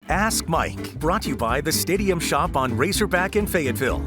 Ask Mike, brought to you by the Stadium Shop on Razorback in Fayetteville.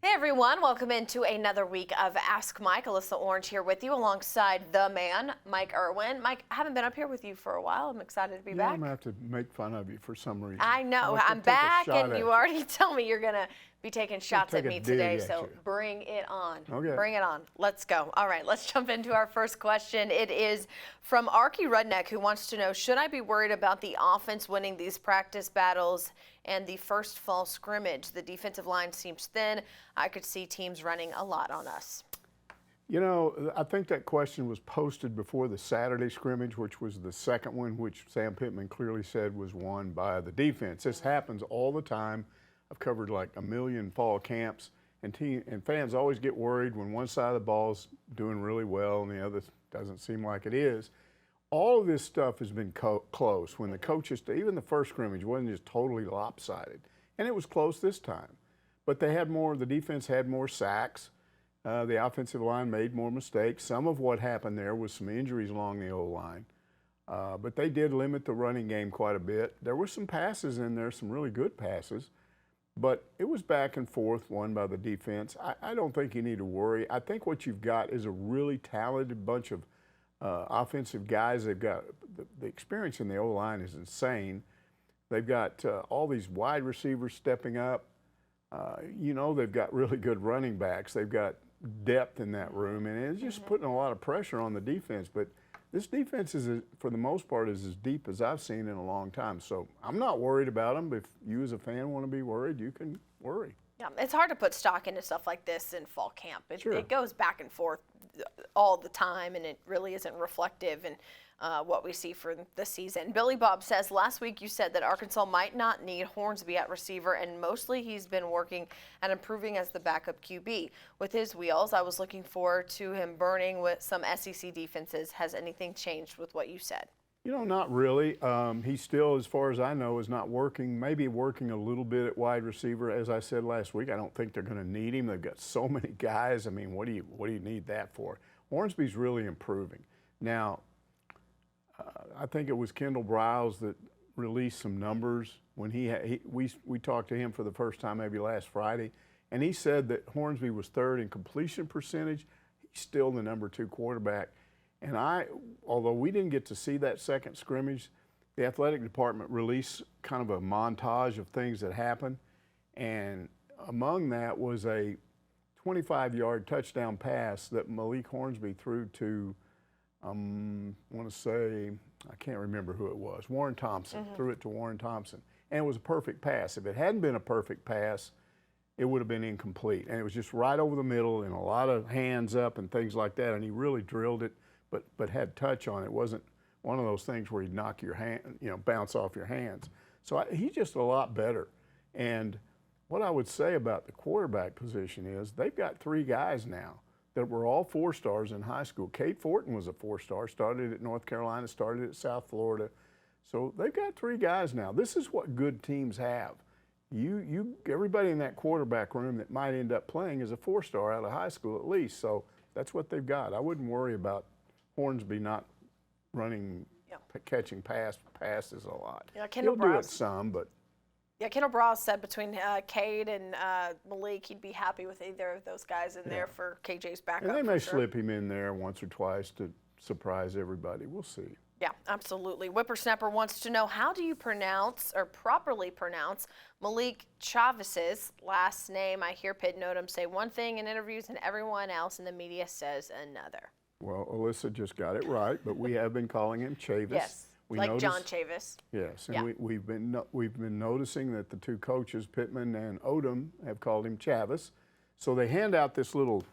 Hey everyone, welcome into another week of Ask Mike. Alyssa Orange here with you alongside the man, Mike Irwin. Mike, I haven't been up here with you for a while. I'm excited to be back. I'm going to have to make fun of you for some reason. I know. I'm back, and you already tell me you're going to be taking shots at me today, so bring it on. Okay. Bring it on. Let's go. All right, let's jump into our first question. It is from Arky Rudneck, who wants to know, should I be worried about the offense winning these practice battles and the first fall scrimmage? The defensive line seems thin. I could see teams running a lot on us. You know, I think that question was posted before the Saturday scrimmage, which was the second one, which Sam Pittman clearly said was won by the defense. This happens all the time. I've covered like a million fall camps, and fans always get worried when one side of the ball's doing really well and the other doesn't seem like it is. All of this stuff has been close. When the coaches, even the first scrimmage wasn't just totally lopsided, and it was close this time. But they had more. The defense had more sacks. The offensive line made more mistakes. Some of what happened there was some injuries along the O-line. But they did limit the running game quite a bit. There were some passes in there, some really good passes. But it was back and forth, won by the defense. I don't think you need to worry. I think what you've got is a really talented bunch of offensive guys. They've got the experience in the O-line is insane. They've got all these wide receivers stepping up. You know, they've got really good running backs. They've got depth in that room, and it's just putting a lot of pressure on the defense. But this defense is, for the most part, is as deep as I've seen in a long time. So I'm not worried about them. If you as a fan want to be worried, you can worry. Yeah, it's hard to put stock into stuff like this in fall camp. Sure. It goes back and forth all the time, and it really isn't reflective in what we see for the season. Billy Bob says, last week you said that Arkansas might not need Hornsby at receiver, and mostly he's been working at improving as the backup QB. With his wheels, I was looking forward to him burning with some SEC defenses. Has anything changed with what you said? You know, not really. He still, as far as I know, is not working, maybe working a little bit at wide receiver. As I said last week, I don't think they're going to need him. They've got so many guys. I mean, what do you need that for? Hornsby's really improving. Now, I think it was Kendall Briles that released some numbers when we talked to him for the first time maybe last Friday, and he said that Hornsby was third in completion percentage. He's still the number 2 quarterback. And although we didn't get to see that second scrimmage, the athletic department released kind of a montage of things that happened, and among that was a 25-yard touchdown pass that Malik Hornsby threw to, I want to say, I can't remember who it was, Warren Thompson, threw it to Warren Thompson. And it was a perfect pass. If it hadn't been a perfect pass, it would have been incomplete. And it was just right over the middle and a lot of hands up and things like that, and he really drilled it, but had touch on it. It wasn't one of those things where he'd knock your hand, bounce off your hands. So he's just a lot better. And what I would say about the quarterback position is they've got 3 guys now that were all 4-stars in high school. Kate Fortin was a 4-star, started at North Carolina, started at South Florida. So they've got 3 guys now. This is what good teams have. Everybody in that quarterback room that might end up playing is a 4-star out of high school at least. So that's what they've got. I wouldn't worry about Hornsby not running, catching passes a lot. Yeah, He'll do it some, but. Yeah, Kendall Briles said between Cade and Malik, he'd be happy with either of those guys in there for KJ's backup. And they may slip him in there once or twice to surprise everybody. We'll see. Yeah, absolutely. Whippersnapper wants to know, how do you pronounce or properly pronounce Malik Chavis's last name? I hear Pitt Notum say one thing in interviews and everyone else in the media says another. Well, Alyssa just got it right, but we have been calling him Chavis. Yes, John Chavis. Yes, and we've been noticing that the 2 coaches, Pittman and Odom, have called him Chavis. So they hand out this little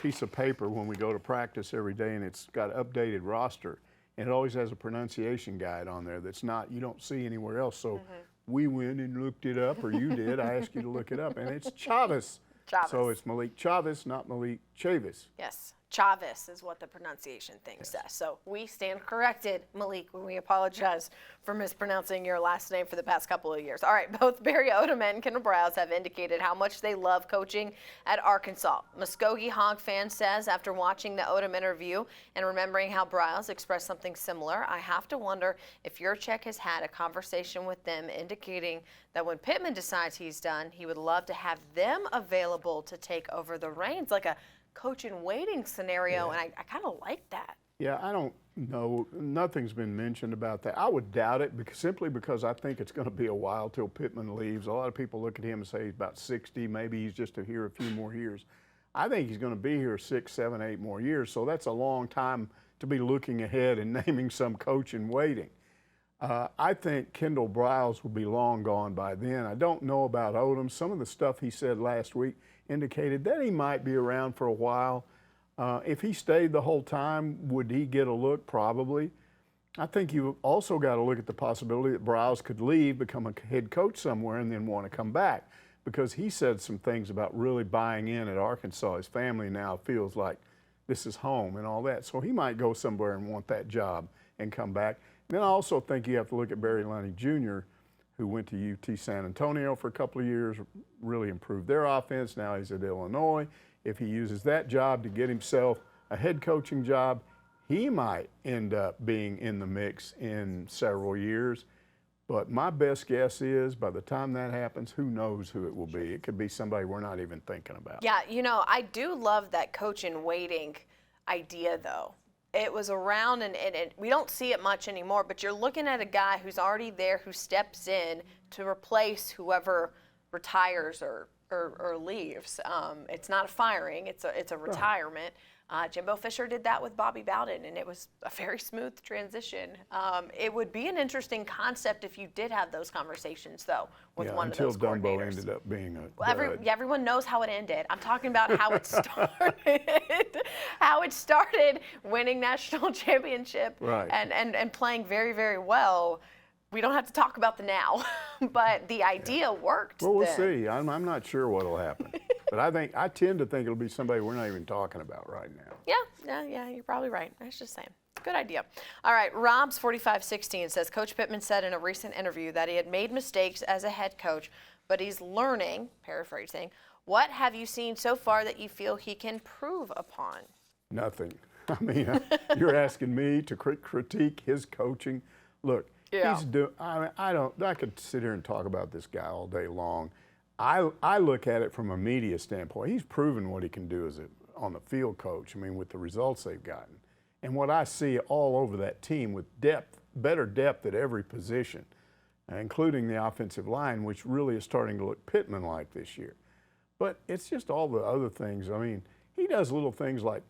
piece of paper when we go to practice every day, and it's got an updated roster, and it always has a pronunciation guide on there that's you don't see anywhere else. So we went and looked it up, or you did. I asked you to look it up, and it's Chavis. Chavis. So it's Malik Chavis, not Malik Chavis. Yes. Chavis is what the pronunciation thing says. So we stand corrected, Malik, when we apologize for mispronouncing your last name for the past couple of years. All right, both Barry Odom and Kendall Briles have indicated how much they love coaching at Arkansas. Muskogee Hog fan says, after watching the Odom interview and remembering how Briles expressed something similar, I have to wonder if Yurchek has had a conversation with them indicating that when Pittman decides he's done, he would love to have them available to take over the reins, like a coach in waiting scenario, and I kind of like that. Yeah, I don't know. Nothing's been mentioned about that. I would doubt it simply because I think it's going to be a while till Pittman leaves. A lot of people look at him and say he's about 60. Maybe he's just here a few more years. I think he's going to be here 6, 7, 8 more years, so that's a long time to be looking ahead and naming some coach in waiting. I think Kendall Briles will be long gone by then. I don't know about Odom. Some of the stuff he said last week indicated that he might be around for a while. If he stayed the whole time, would he get a look? Probably. I think you've also got to look at the possibility that Briles could leave, become a head coach somewhere, and then want to come back, because he said some things about really buying in at Arkansas. His family now feels like this is home and all that. So he might go somewhere and want that job and come back. And then I also think you have to look at Barry Lunny Jr., who went to UT San Antonio for a couple of years, really improved their offense. Now he's at Illinois. If he uses that job to get himself a head coaching job, he might end up being in the mix in several years. But my best guess is by the time that happens, who knows who it will be. It could be somebody we're not even thinking about. Yeah, you know, I do love that coach in waiting idea, though. It was around, and we don't see it much anymore, but you're looking at a guy who's already there, who steps in to replace whoever retires or leaves. It's not a firing, it's a retirement. Jimbo Fisher did that with Bobby Bowden, and it was a very smooth transition. It would be an interesting concept if you did have those conversations, though, with one of those coordinators. Until Dumbo ended up being a everyone knows how it ended. I'm talking about how it started. How it started, winning national championship and playing very, very well. We don't have to talk about the now, but the idea worked. Well, we'll see. I'm not sure what will happen. But I tend to think it'll be somebody we're not even talking about right now. Yeah, you're probably right. I was just saying. Good idea. All right, Rob's 4516 says, Coach Pittman said in a recent interview that he had made mistakes as a head coach, but he's learning, paraphrasing. What have you seen so far that you feel he can improve upon? Nothing. I mean, you're asking me to critique his coaching. Look, I could sit here and talk about this guy all day long. I look at it from a media standpoint. He's proven what he can do as on the field coach. I mean, with the results they've gotten. And what I see all over that team with depth, better depth at every position, including the offensive line, which really is starting to look Pittman-like this year. But it's just all the other things. I mean, he does little things like,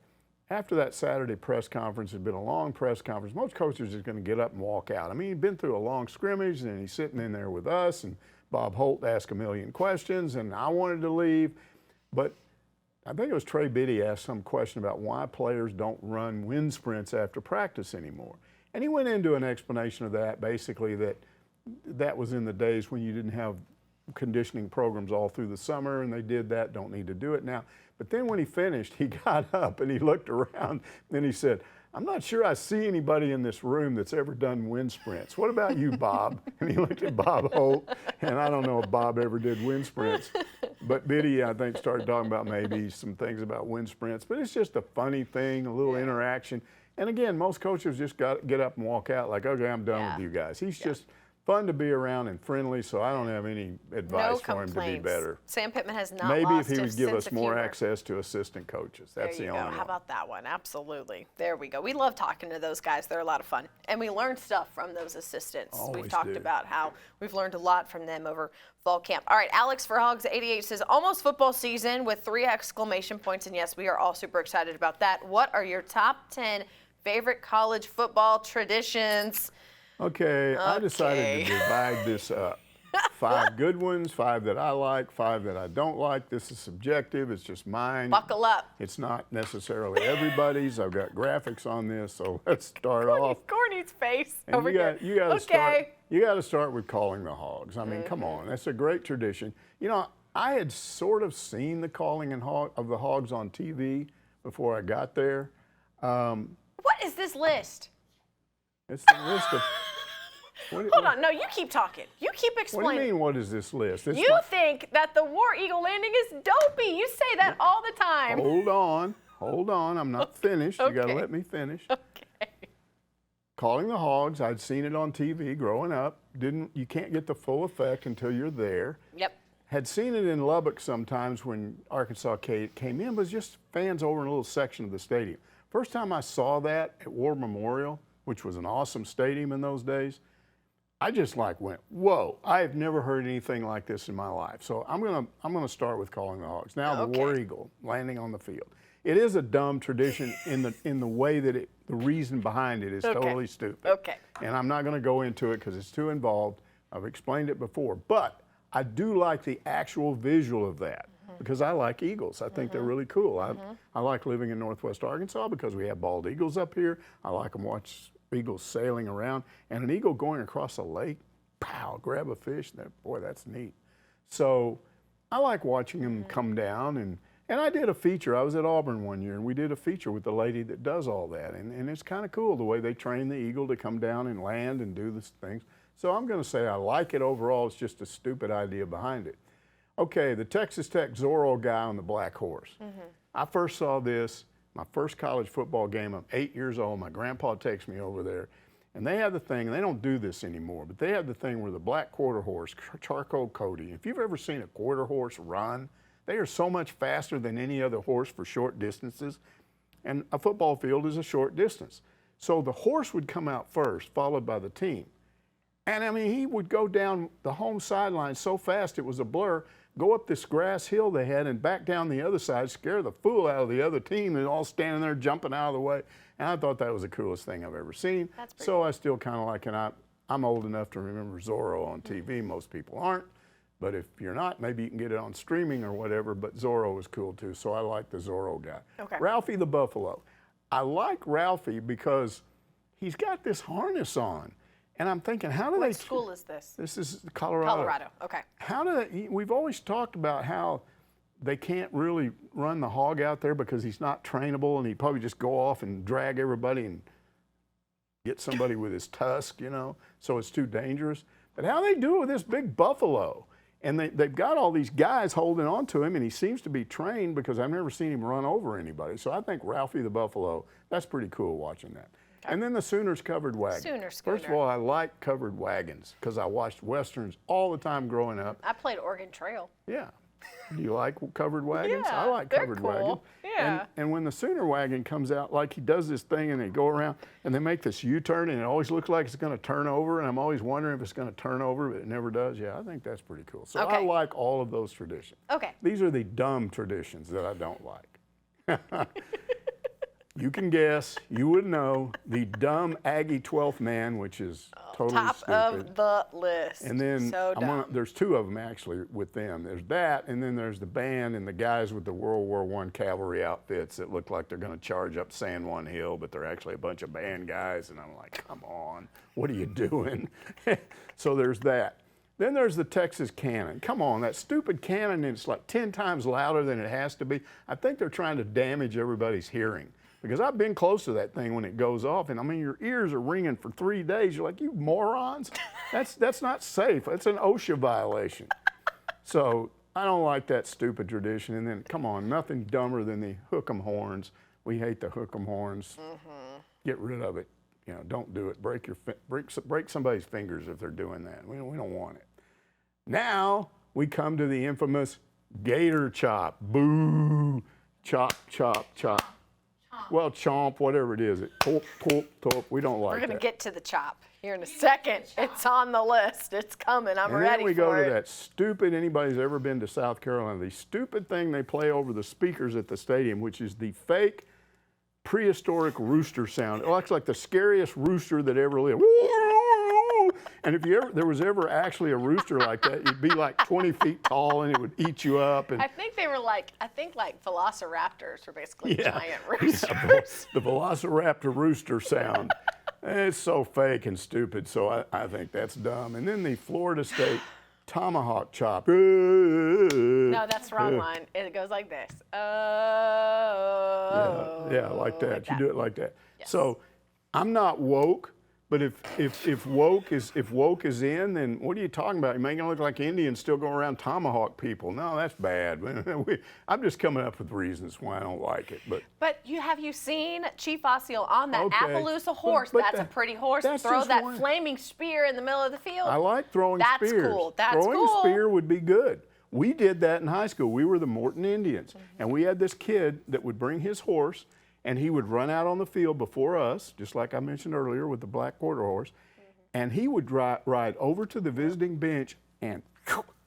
after that Saturday press conference, had been a long press conference, most coaches are just going to get up and walk out. I mean, he'd been through a long scrimmage, and he's sitting in there with us, and Bob Holt asked a million questions, and I wanted to leave. But I think it was Trey Biddy asked some question about why players don't run wind sprints after practice anymore. And he went into an explanation of that, basically that was in the days when you didn't have conditioning programs all through the summer, and they did that, don't need to do it now. But then when he finished, he got up and he looked around, and he said, I'm not sure I see anybody in this room that's ever done wind sprints. What about you, Bob? And he looked at Bob Holt, and I don't know if Bob ever did wind sprints. But Biddy, I think, started talking about maybe some things about wind sprints. But it's just a funny thing, a little interaction. And again, most coaches just got to get up and walk out like, okay, I'm done with you guys. He's just fun to be around and friendly, so I don't have any advice for him to be better. Sam Pittman has not Maybe lost if he would give us more humor. access to assistant coaches. That's the only one. How about that one? Absolutely. There we go. We love talking to those guys. They're a lot of fun. And we learn stuff from those assistants. Always We've talked do. about how we've learned a lot from them over fall camp. All right, Alex for Hogs 88 says, almost football season with 3 exclamation points. And yes, we are all super excited about that. What are your top 10 favorite college football traditions? Okay, I decided to divide this up. 5 good ones, 5 that I like, 5 that I don't like. This is subjective. It's just mine. Buckle up. It's not necessarily everybody's. I've got graphics on this, so let's start off. Corny's face And over here. You got to start with calling the Hogs. I mean, come on, that's a great tradition. You know, I had sort of seen the calling of the Hogs on TV, before I got there. What is this list? It's the list of. Hold on. No, you keep talking. You keep explaining. What do you mean, what is this list? You think that the War Eagle landing is dopey. You say that all the time. Hold on. I'm not finished. You got to let me finish. Okay. Calling the Hogs, I'd seen it on TV growing up. You can't get the full effect until you're there. Yep. Had seen it in Lubbock sometimes when Arkansas came in, but just fans over in a little section of the stadium. First time I saw that at War Memorial, which was an awesome stadium in those days, I just went, whoa, I have never heard anything like this in my life. So I'm gonna start with calling the Hogs. Now the War Eagle landing on the field. It is a dumb tradition in the way that the reason behind it is totally stupid. Okay. And I'm not gonna go into it because it's too involved. I've explained it before. But I do like the actual visual of that because I like eagles. I think they're really cool. I like living in Northwest Arkansas because we have bald eagles up here. I like them watch eagles sailing around, and an eagle going across a lake, pow, grab a fish. Boy, that's neat. So I like watching them come down, and I did a feature. I was at Auburn one year, and we did a feature with the lady that does all that, and it's kind of cool the way they train the eagle to come down and land and do these things. So I'm going to say I like it overall. It's just a stupid idea behind it. Okay, the Texas Tech Zorro guy on the black horse. I first saw this my first college football game. I'm 8 years old. My grandpa takes me over there, and they have the thing, and they don't do this anymore, but they have the thing where the black quarter horse, Charcoal Cody, if you've ever seen a quarter horse run, they are so much faster than any other horse for short distances, and a football field is a short distance. So the horse would come out first, followed by the team. And I mean, he would go down the home sideline so fast it was a blur, go up this grass hill they had and back down the other side, scare the fool out of the other team, and all standing there jumping out of the way. And I thought that was the coolest thing I've ever seen. So cool. I still kind of like it. I'm old enough to remember Zorro on TV. Most people aren't. But if you're not, maybe you can get it on streaming or whatever. But Zorro is cool too. So I like the Zorro guy. Okay. Ralphie the Buffalo. I like Ralphie because he's got this harness on. And I'm thinking, how do they? What school is this? This is Colorado. Colorado, okay. How do we've always talked about how they can't really run the hog out there because he's not trainable, and he'd probably just go off and drag everybody and get somebody with his tusk, so it's too dangerous. But how they do it with this big buffalo? And they've got all these guys holding on to him, and he seems to be trained because I've never seen him run over anybody. So I think Ralphie the Buffalo, that's pretty cool watching that. Okay. And then the Sooners covered wagon. First of all, I like covered wagons because I watched Westerns all the time growing up. I played Oregon Trail. Yeah. Do you like covered wagons? Yeah, I like covered wagons. Yeah. And when the Sooner wagon comes out, like he does this thing and they go around and they make this U-turn and it always looks like it's going to turn over, and I'm always wondering if it's going to turn over, but it never does. Yeah, I think that's pretty cool. So I like all of those traditions. Okay. These are the dumb traditions that I don't like. You can guess, you would know, the dumb Aggie 12th man, which is totally top stupid. of the list. And then so dumb. There's two of them actually with them. There's that, and then there's the band and the guys with the World War I cavalry outfits that look like they're going to charge up San Juan Hill, but they're actually a bunch of band guys. And I'm like, come on, what are you doing? So there's that. Then there's the Texas cannon. Come on, that stupid cannon, it's like 10 times louder than it has to be. I think they're trying to damage everybody's hearing. Because I've been close to that thing when it goes off, and I mean, your ears are ringing for 3 days. You're like, you morons. That's not safe. That's an OSHA violation. So I don't like that stupid tradition. And then, come on, nothing dumber than the hook 'em horns. We hate the hook 'em horns. Get rid of it. Don't do it. Break somebody's fingers if they're doing that. We don't want it. Now we come to the infamous gator chop. Boo! Chop, chop, chop. Well, chomp, whatever it is. Torp, torp, torp. We don't like that. We're going to get to the chop here in a second. It's on the list. It's coming. I'm ready for it. And then we go to that stupid, anybody's ever been to South Carolina, the stupid thing they play over the speakers at the stadium, which is the fake prehistoric rooster sound. It looks like the scariest rooster that ever lived. And if there was ever actually a rooster like that, you'd be like 20 feet tall and it would eat you up. And I think they were like velociraptors were basically giant roosters. Yeah, the velociraptor rooster sound. It's so fake and stupid, so I think that's dumb. And then the Florida State tomahawk chop. No, that's the wrong line. It goes like this. Oh. Yeah, like that. Like You do it like that. Yes. So I'm not woke, but if woke is in, then what are you talking about? You're making it look like Indians still go around tomahawk people. No, that's bad. I'm just coming up with reasons why I don't like it. But have you seen Chief Osceola on that Okay. Appaloosa horse? But That's a pretty horse. that's Throw just that one. flaming spear in the middle of the field. I like throwing That's spears. cool. That's throwing cool. a spear would be good. We did that in high school. We were the Morton Indians, and we had this kid that would bring his horse, and he would run out on the field before us, just like I mentioned earlier with the black quarter horse, and he would ride over to the visiting bench and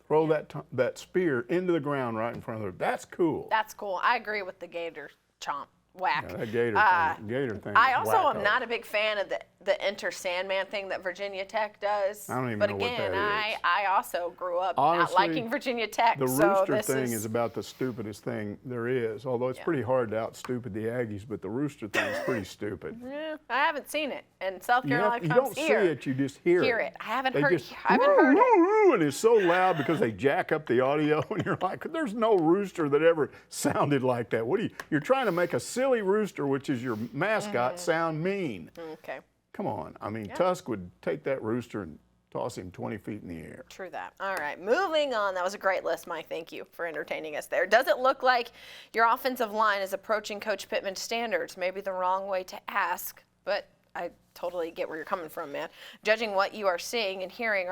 throw that spear into the ground right in front of her. That's cool. That's cool. I agree with the gator chomp. Whack. Yeah, that gator thing. I is also am wacko. not a big fan of the Enter Sandman thing that Virginia Tech does. I don't even but know what again, that is. I also grew up Honestly, not liking Virginia Tech. The so rooster thing is about the stupidest thing there is, although it's pretty hard to out-stupid the Aggies, but the rooster thing is pretty stupid. I haven't seen it, and South You Carolina don't comes see here. it, you just hear it. I haven't They heard. just, I haven't heard it. and it's so loud because they jack up the audio, and you're like, there's no rooster that ever sounded like that. What are you? You're trying to make a silly rooster, which is your mascot, sound mean. Okay. Come on. I mean, Tusk would take that rooster and toss him 20 feet in the air. True that. All right, moving on. That was a great list, Mike. Thank you for entertaining us there. Does it look like your offensive line is approaching Coach Pittman's standards? Maybe the wrong way to ask, but I totally get where you're coming from, man. Judging what you are seeing and hearing,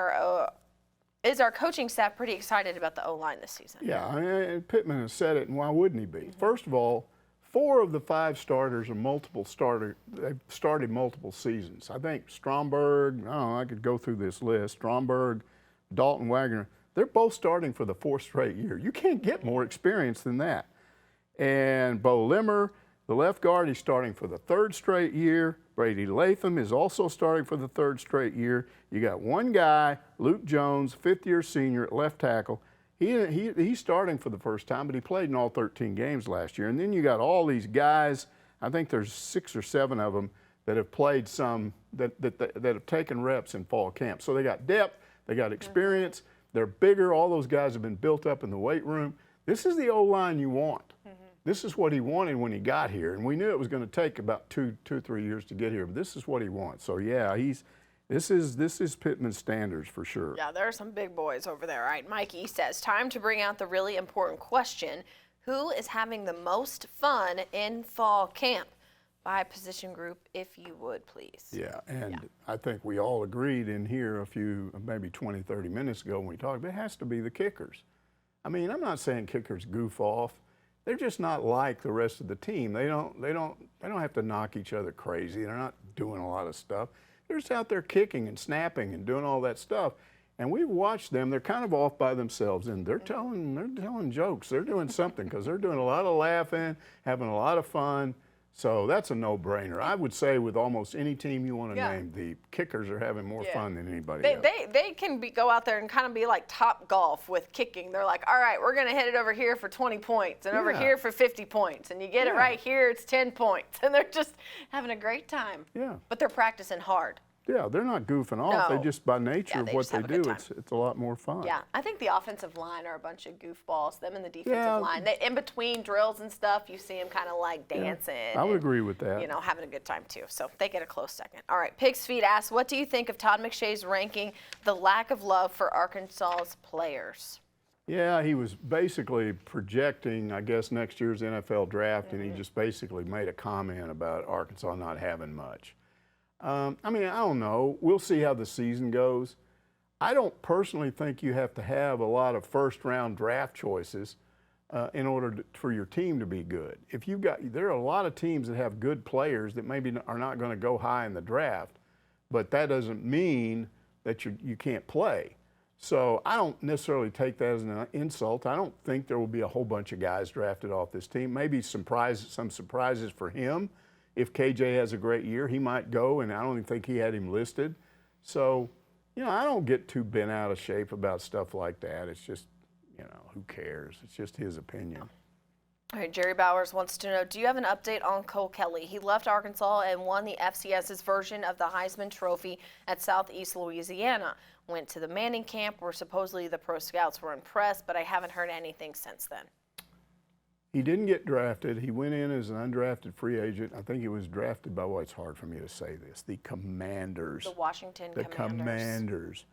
is our coaching staff pretty excited about the O-line this season? Yeah, I mean, Pittman has said it, and why wouldn't he be? First of all, 4 of the 5 starters are they've started multiple seasons. I think Stromberg, I could go through this list. Stromberg, Dalton Wagner, they're both starting for the 4th straight year. You can't get more experience than that. And Bo Limmer, the left guard, he's starting for the 3rd straight year. Brady Latham is also starting for the 3rd straight year. You got one guy, Luke Jones, 5th-year senior at left tackle. He's starting for the first time, but he played in all 13 games last year. And then you got all these guys, I think there's 6 or 7 of them that have played some, that have taken reps in fall camp. So they got depth, they got experience, they're bigger. All those guys have been built up in the weight room. This is the O-line you want. This is what he wanted when he got here. And we knew it was going to take about 2 or 3 years to get here, but this is what he wants. So yeah, this is Pittman's standards for sure. Yeah, there are some big boys over there. All right, Mikey says, time to bring out the really important question. Who is having the most fun in fall camp? By position group, if you would, please. Yeah, and I think we all agreed in here maybe 20, 30 minutes ago when we talked, but it has to be the kickers. I mean, I'm not saying kickers goof off. They're just not like the rest of the team. They don't have to knock each other crazy. They're not doing a lot of stuff. They're just out there kicking and snapping and doing all that stuff. And we've watched them. They're kind of off by themselves, and they're telling jokes. They're doing something because they're doing a lot of laughing, having a lot of fun. So that's a no-brainer. I would say with almost any team you want to name, the kickers are having more fun than anybody else. They can go out there and kind of be like Top Golf with kicking. They're like, all right, we're going to hit it over here for 20 points and over here for 50 points. And you get it right here, it's 10 points. And they're just having a great time. Yeah. But they're practicing hard. Yeah, they're not goofing off. No. They just, by nature of they what just they have a good do, time. it's a lot more fun. Yeah, I think the offensive line are a bunch of goofballs. Them and the defensive Yeah. line. In between drills and stuff, you see them kind of like dancing. I would and, agree with that. You know, having a good time too. So they get a close second. All right, Pig's Feet asks, what do you think of Todd McShay's ranking the lack of love for Arkansas's players? Yeah, he was basically projecting, I guess, next year's NFL draft, and he just basically made a comment about Arkansas not having much. I mean, I don't know. We'll see how the season goes. I don't personally think you have to have a lot of first-round draft choices in order for your team to be good. There are a lot of teams that have good players that maybe are not going to go high in the draft, but that doesn't mean that you can't play. So I don't necessarily take that as an insult. I don't think there will be a whole bunch of guys drafted off this team. Maybe some surprises for him. If KJ has a great year, he might go, and I don't even think he had him listed. So, I don't get too bent out of shape about stuff like that. It's just, who cares? It's just his opinion. All right, Jerry Bowers wants to know, do you have an update on Cole Kelly? He left Arkansas and won the FCS's version of the Heisman Trophy at Southeast Louisiana. Went to the Manning camp where supposedly the pro scouts were impressed, but I haven't heard anything since then. He didn't get drafted. He went in as an undrafted free agent. I think he was drafted by, well, it's hard for me to say this, the Commanders. The Washington Commanders.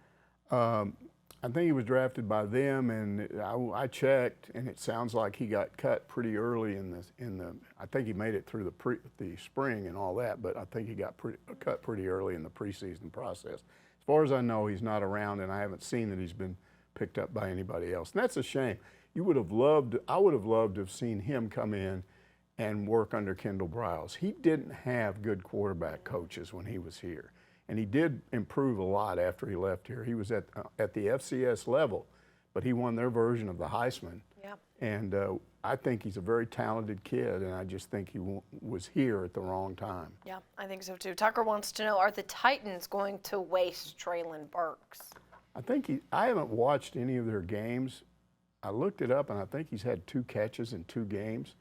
I think he was drafted by them, and I checked, and it sounds like he got cut pretty early in the. I think he made it through the spring and all that, but I think he got cut pretty early in the preseason process. As far as I know, he's not around, and I haven't seen that he's been picked up by anybody else, and that's a shame. I would have loved to have seen him come in and work under Kendall Briles. He didn't have good quarterback coaches when he was here. And he did improve a lot after he left here. He was at the FCS level, but he won their version of the Heisman. Yeah. And I think he's a very talented kid, and I just think he was here at the wrong time. Yeah, I think so too. Tucker wants to know, are the Titans going to waste Tralin Burks? I haven't watched any of their games. I looked it up, and I think he's had 2 catches in 2 games.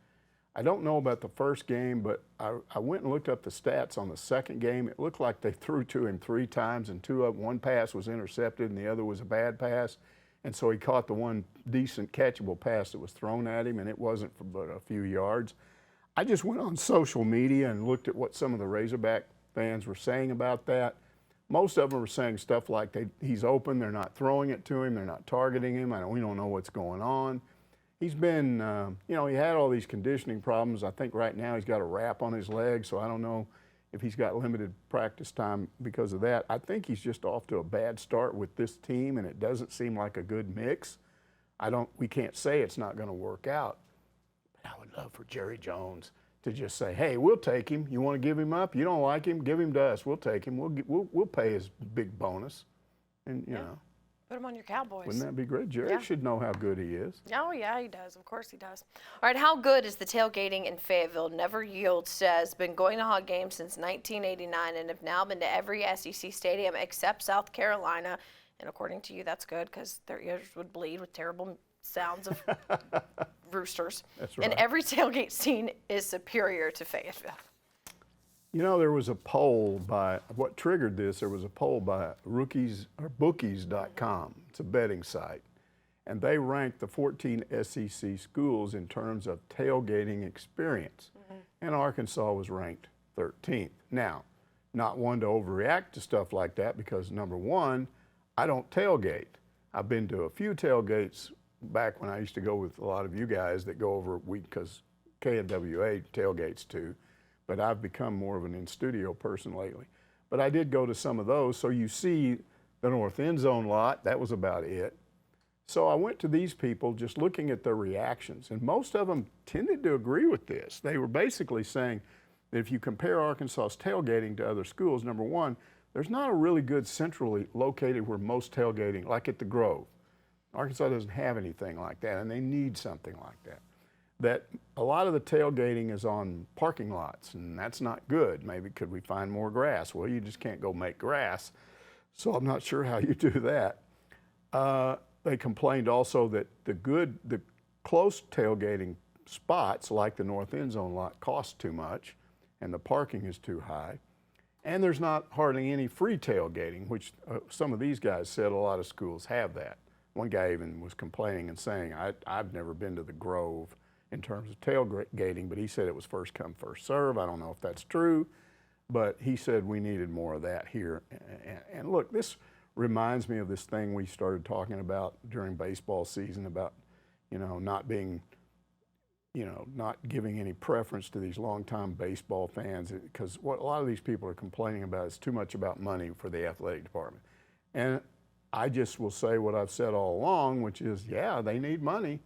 I don't know about the first game, but I went and looked up the stats on the second game. It looked like they threw to him 3 times, and one pass was intercepted and the other was a bad pass. And so he caught the one decent catchable pass that was thrown at him, and it wasn't for but a few yards. I just went on social media and looked at what some of the Razorback fans were saying about that. Most of them were saying stuff like he's open, they're not throwing it to him, they're not targeting him, we don't know what's going on. He's been, he had all these conditioning problems. I think right now he's got a wrap on his leg, so I don't know if he's got limited practice time because of that. I think he's just off to a bad start with this team, and it doesn't seem like a good mix. We can't say it's not going to work out. But I would love for Jerry Jones to just say, hey, we'll take him. You want to give him up? You don't like him? Give him to us. We'll take him. We'll pay his big bonus. And, you know. Put him on your Cowboys. Wouldn't that be great? Jerry should know how good he is. Oh, yeah, he does. Of course he does. All right, how good is the tailgating in Fayetteville? Never Yield says, been going to Hog games since 1989 and have now been to every SEC stadium except South Carolina. And according to you, that's good because their ears would bleed with terrible sounds of roosters. That's right. And every tailgate scene is superior to Fayetteville. You know, there was a poll what triggered this, there was a poll by bookies.com. It's a betting site. And they ranked the 14 SEC schools in terms of tailgating experience. And Arkansas was ranked 13th. Now, not one to overreact to stuff like that because, number one, I don't tailgate. I've been to a few tailgates back when I used to go with a lot of you guys that go over because KNWA tailgates too. But I've become more of an in-studio person lately. But I did go to some of those, so you see the north end zone lot, that was about it. So I went to these people just looking at their reactions, and most of them tended to agree with this. They were basically saying that if you compare Arkansas's tailgating to other schools, number one, there's not a really good centrally located where most tailgating, like at the Grove. Arkansas doesn't have anything like that, and they need something like that. That a lot of the tailgating is on parking lots, and that's not good. Maybe could we find more grass? Well, you just can't go make grass, so I'm not sure how you do that. They complained also that the close tailgating spots, like the north end zone lot, cost too much, and the parking is too high. And there's not hardly any free tailgating, which some of these guys said a lot of schools have that. One guy even was complaining and saying, I've never been to the Grove in terms of tailgating, but he said it was first come, first serve. I don't know if that's true, but he said we needed more of that here. And look, this reminds me of this thing we started talking about during baseball season about, not being, not giving any preference to these longtime baseball fans, because what a lot of these people are complaining about is too much about money for the athletic department. And I just will say what I've said all along, which is, yeah, they need money.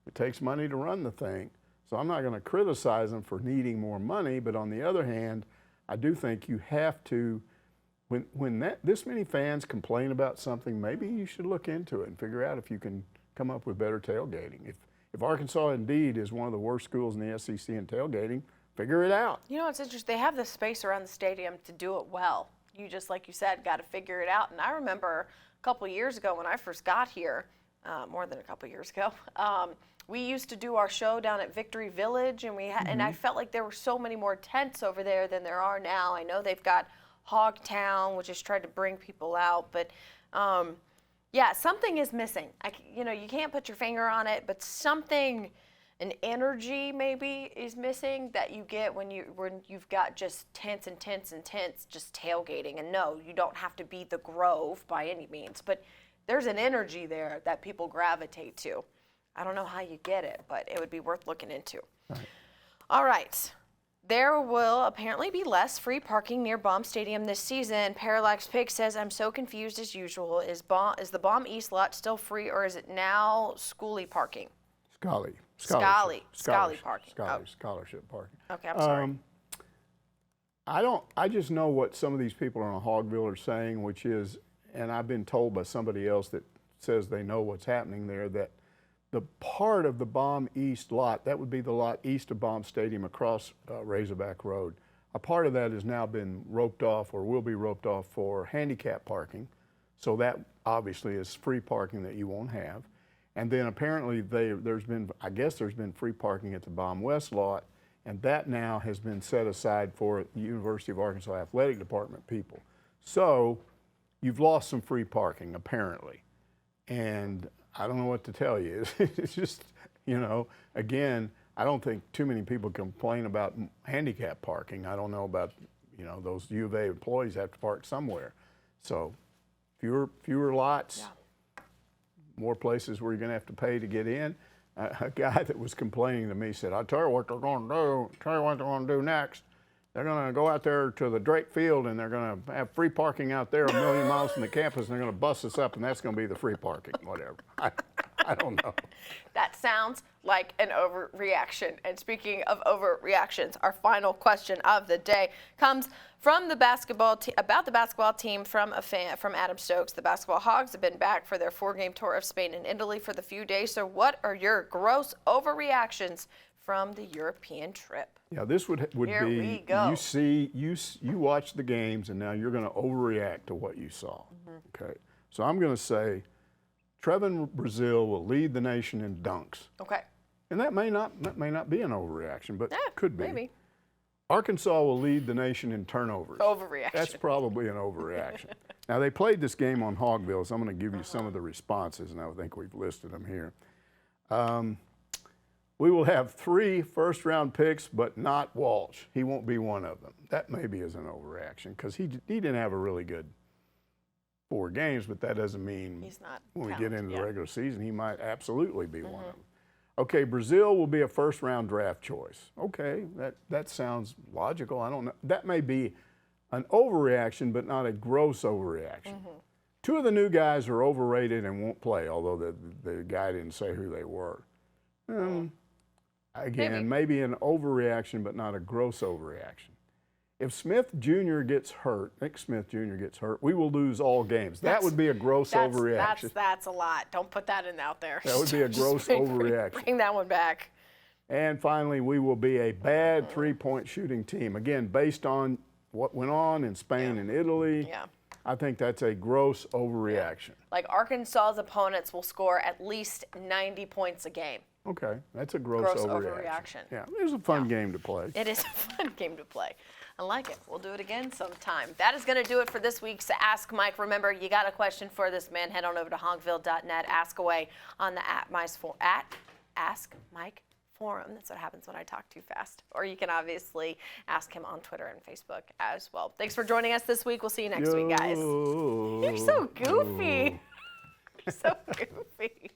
It takes money to run the thing. So I'm not going to criticize them for needing more money, but on the other hand, I do think you have to, when this many fans complain about something, maybe you should look into it and figure out if you can come up with better tailgating. If Arkansas indeed is one of the worst schools in the SEC in tailgating, figure it out. You know, it's interesting. They have the space around the stadium to do it well. You just, like you said, got to figure it out. And I remember a couple of years ago when I first got here, more than a couple years ago. We used to do our show down at Victory Village, and and I felt like there were so many more tents over there than there are now. I know they've got Hog Town, which has tried to bring people out, but yeah, something is missing. You can't put your finger on it, but something, an energy maybe is missing that you get when you've got just tents and tents and tents just tailgating. And no, you don't have to be the Grove by any means, but there's an energy there that people gravitate to. I don't know how you get it, but it would be worth looking into. Right. All right. There will apparently be less free parking near Baum Stadium this season. Parallax Pig says, I'm so confused as usual. Is the Baum East lot still free, or is it now schoolie parking? Scully parking. Scholarship parking. Okay, I'm sorry. I just know what some of these people on Hogville are saying, which is, and I've been told by somebody else that says they know what's happening there, that the part of the Baum East lot, that would be the lot east of Baum Stadium across Razorback Road, a part of that has now been roped off or will be roped off for handicap parking. So that obviously is free parking that you won't have. And then apparently there's been free parking at the Baum West lot, and that now has been set aside for the University of Arkansas Athletic Department people. So you've lost some free parking apparently. And I don't know what to tell you. It's just, again, I don't think too many people complain about handicap parking. I don't know about, those U of A employees have to park somewhere. So fewer lots, yeah. More places where you're going to have to pay to get in. A guy that was complaining to me said, I'll tell you what they're going to do next. They're going to go out there to the Drake Field, and they're going to have free parking out there a million miles from the campus, and they're going to bus us up, and that's going to be the free parking, whatever. I don't know. That sounds like an overreaction. And speaking of overreactions, our final question of the day comes from the basketball about the basketball team from a fan, from Adam Stokes. The basketball Hogs have been back for their 4-game tour of Spain and Italy for the few days. So what are your gross overreactions from the European trip? Yeah, this would Here be, we go. you watch the games, and now you're going to overreact to what you saw. Okay, so I'm going to say Trevin Brazil will lead the nation in dunks. Okay. And that may not be an overreaction, but could be. Maybe. Arkansas will lead the nation in turnovers. Overreaction. That's probably an overreaction. Now, they played this game on Hogville, so I'm going to give you some of the responses, and I think we've listed them here. We will have 3 first-round picks, but not Walsh. He won't be one of them. That maybe is an overreaction because he didn't have a really good 4 games, but that doesn't mean he's not when we talented, get into yeah. the regular season, he might absolutely be one of them. Okay, Brazil will be a first-round draft choice. Okay, that sounds logical. I don't know. That may be an overreaction, but not a gross overreaction. 2 of the new guys are overrated and won't play, although the guy didn't say who they were. Again, maybe an overreaction, but not a gross overreaction. If Smith Jr. gets hurt, Nick Smith Jr. gets hurt, we will lose all games. That would be a gross overreaction. That's a lot. Don't put that in out there. That would be a gross overreaction. Bring that one back. And finally, we will be a bad 3-point shooting team. Again, based on what went on in Spain and Italy, I think that's a gross overreaction. Like Arkansas's opponents will score at least 90 points a game. Okay, that's a gross overreaction. Yeah, it was a fun game to play. It is a fun game to play. I like it. We'll do it again sometime. That is going to do it for this week's Ask Mike. Remember, you got a question for this man, head on over to hogville.net, ask away on the Ask Mike forum. That's what happens when I talk too fast. Or you can obviously ask him on Twitter and Facebook as well. Thanks for joining us this week. We'll see you next week, guys. You're so goofy. You're so goofy.